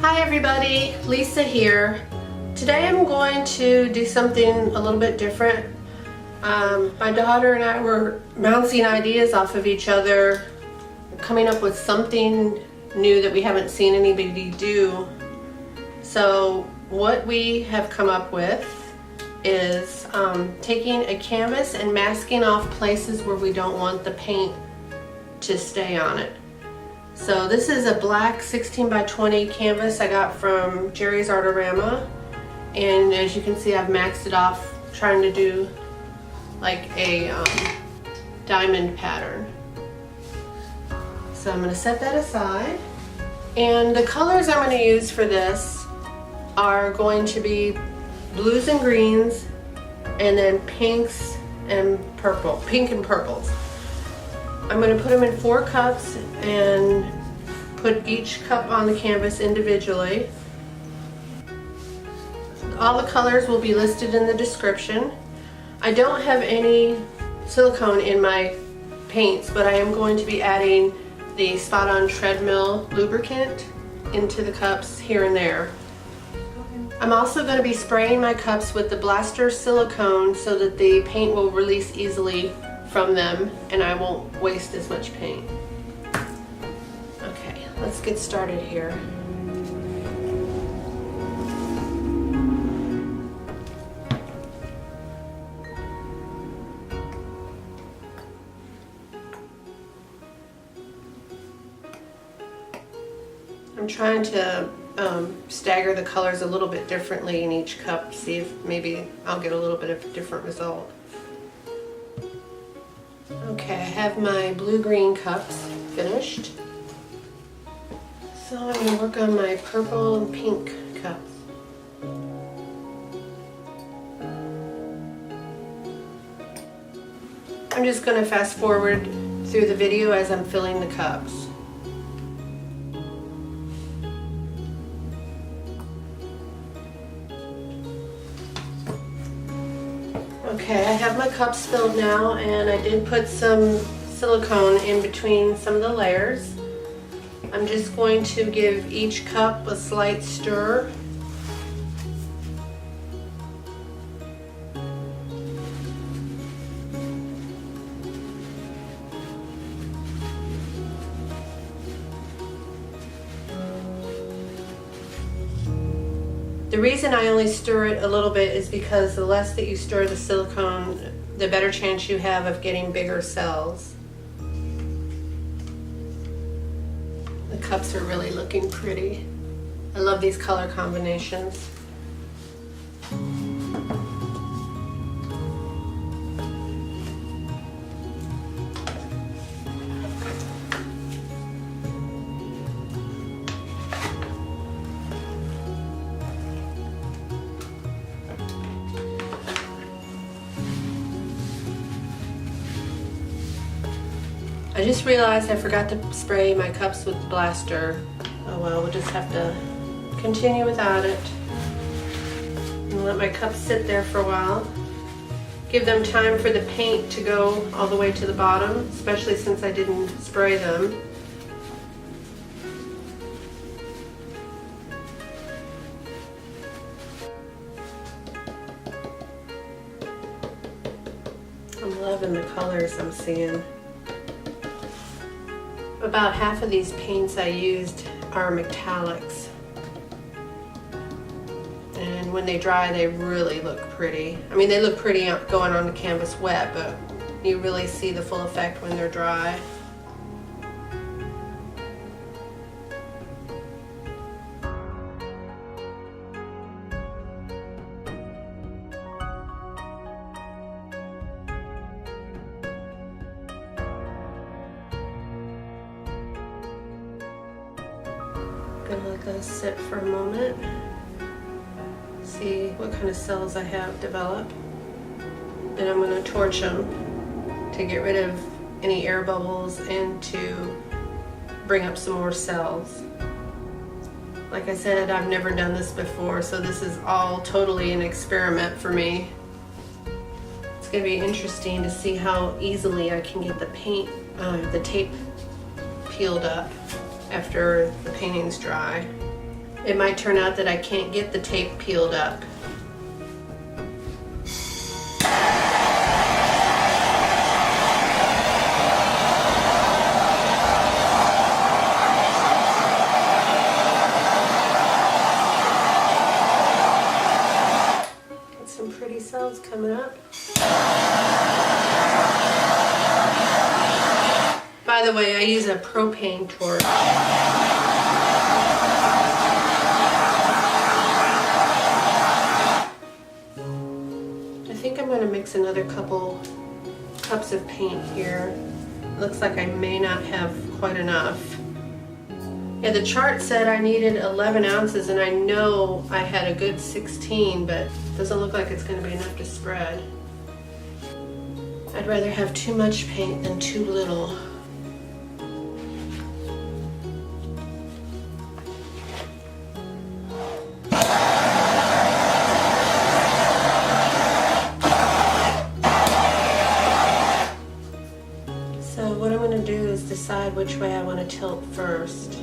Hi everybody, Lisa here. Today I'm going to do something a little bit different. My daughter and I were bouncing ideas off of each other, coming up with something new that we haven't seen anybody do. So what we have come up with is taking a canvas and masking off places where we don't want the paint to stay on it. So this is a black 16 by 20 canvas I got from Jerry's Artorama, and as you can see I've maxed it off trying to do like a diamond pattern. So I'm going to set that aside, and the colors I'm going to use for this are going to be blues and greens, and then pinks and pink and purples. I'm going to put them in 4 cups and put each cup on the canvas individually. All the colors will be listed in the description. I don't have any silicone in my paints, but I am going to be adding the Spot On Treadmill lubricant into the cups here and there. I'm also going to be spraying my cups with the Blaster silicone so that the paint will release easily from them and I won't waste as much paint. Okay, let's get started here. I'm trying to stagger the colors a little bit differently in each cup, see if maybe I'll get a little bit of a different result. Okay, I have my blue-green cups finished. So I'm going to work on my purple and pink cups. I'm just going to fast forward through the video as I'm filling the cups. Okay, I have my cups filled now, and I did put some silicone in between some of the layers. I'm just going to give each cup a slight stir. The reason I only stir it a little bit is because the less that you stir the silicone, the better chance you have of getting bigger cells. The cups are really looking pretty. I love these color combinations. I just realized I forgot to spray my cups with Blaster. Oh well, we'll just have to continue without it. And let my cups sit there for a while. Give them time for the paint to go all the way to the bottom, especially since I didn't spray them. I'm loving the colors I'm seeing. About half of these paints I used are metallics, and when they dry they really look pretty. I mean, they look pretty going on the canvas wet, but you really see the full effect when they're dry. Gonna let those sit for a moment, see what kind of cells I have developed. Then I'm gonna torch them to get rid of any air bubbles and to bring up some more cells. Like I said, I've never done this before, so this is all totally an experiment for me. It's going to be interesting to see how easily I can get the paint, the tape peeled up after the painting's dry. it might turn out that I can't get the tape peeled up. Got some pretty cells coming up. By the way, I use a propane torch. I think I'm going to mix another couple cups of paint here. Looks like I may not have quite enough. Yeah, the chart said I needed 11 ounces and I know I had a good 16, but it doesn't look like it's going to be enough to spread. I'd rather have too much paint than too little. Decide which way I want to tilt first.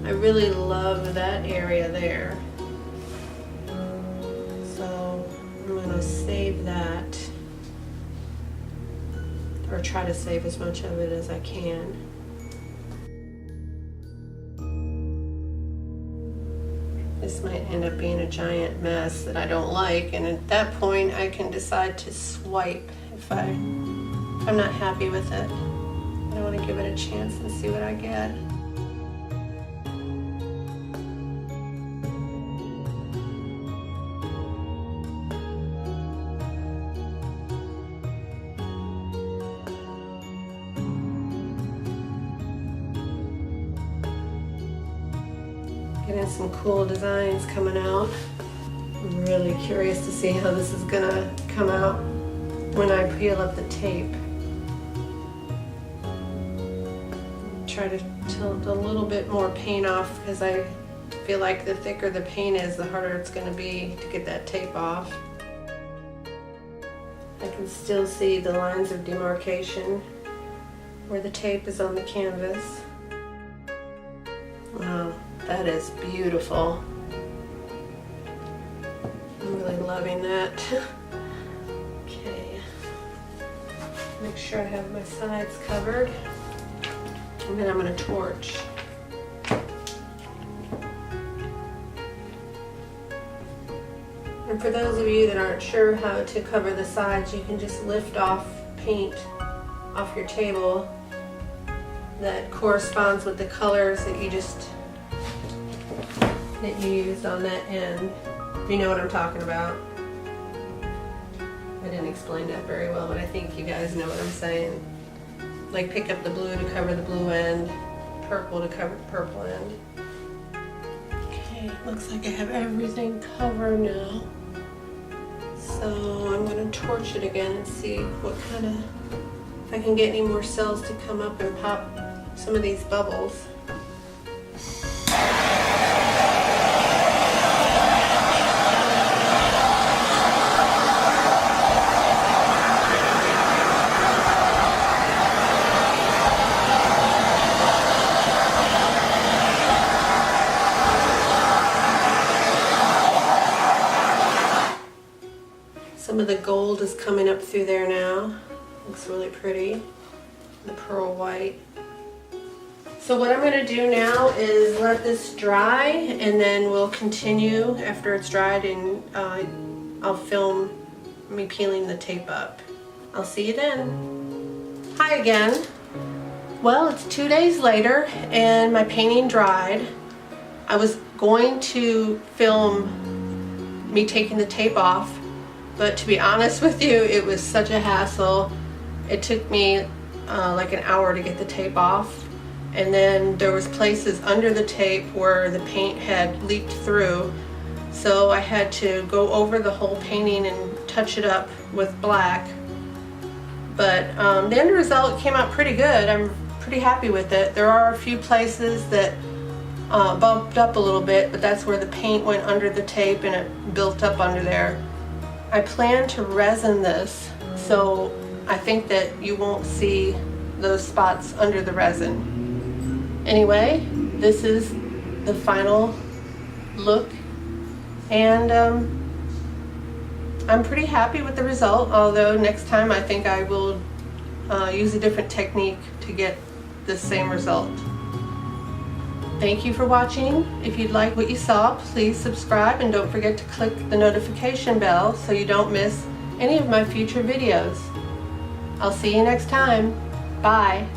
I really love that area there. So I'm going to save that, or try to save as much of it as I can. This might end up being a giant mess that I don't like, and at that point I can decide to swipe if I'm not happy with it. I want to give it a chance and see what I get. Getting some cool designs coming out. I'm really curious to see how this is gonna come out when I peel up the tape. Try to tilt a little bit more paint off because I feel like the thicker the paint is, the harder it's going to be to get that tape off. I can still see the lines of demarcation where the tape is on the canvas. Wow, that is beautiful. I'm really loving that. Okay, make sure I have my sides covered. And then I'm going to torch. And for those of you that aren't sure how to cover the sides, you can just lift off paint off your table that corresponds with the colors that you used on that end. You know what I'm talking about. I didn't explain that very well, but I think you guys know what I'm saying. Like pick up the blue to cover the blue end, purple to cover the purple end. Okay, looks like I have everything covered now. So I'm going to torch it again and see what kind of, if I can get any more cells to come up and pop some of these bubbles. Some of the gold is coming up through there now. Looks really pretty. The pearl white. So what I'm going to do now is let this dry, and then we'll continue after it's dried, and I'll film me peeling the tape up. I'll see you then. Hi again. Well, it's 2 days later and my painting dried. I was going to film me taking the tape off, but to be honest with you, it was such a hassle. It took me like an hour to get the tape off, and then there was places under the tape where the paint had leaked through, so I had to go over the whole painting and touch it up with black. But the end result came out pretty good. I'm pretty happy with it. There are a few places that bumped up a little bit, but that's where the paint went under the tape and it built up under there. I plan to resin this, so I think that you won't see those spots under the resin. Anyway, this is the final look, and I'm pretty happy with the result, although next time I think I will use a different technique to get the same result. Thank you for watching. If you'd like what you saw, please subscribe and don't forget to click the notification bell so you don't miss any of my future videos. I'll see you next time. Bye.